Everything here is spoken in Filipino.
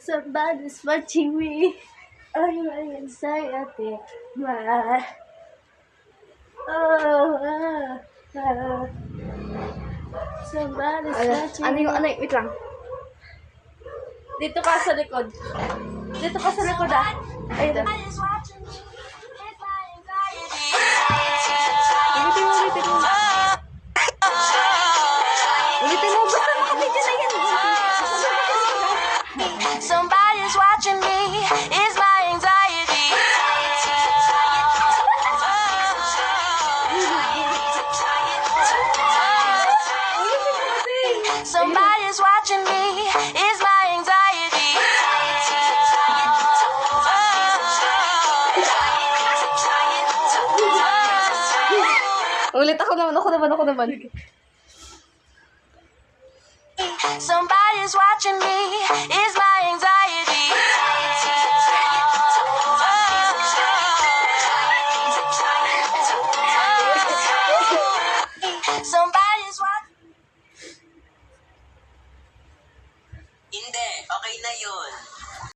Somebody's watching me. Are you anxiety? Somebody's watching me. Wait lang. Dito ka sa likod. Dito ka sa likod ah. Ayun. Ulitin mo. Ulitin mo. Basta makapidyo na yan. Somebody's watching me. Is my anxiety. Somebody's watching me. Is my anxiety. Ulit ako naman. Somebody's watching me. Is my anxiety. Somebody's watching. Hindi, okay na yun.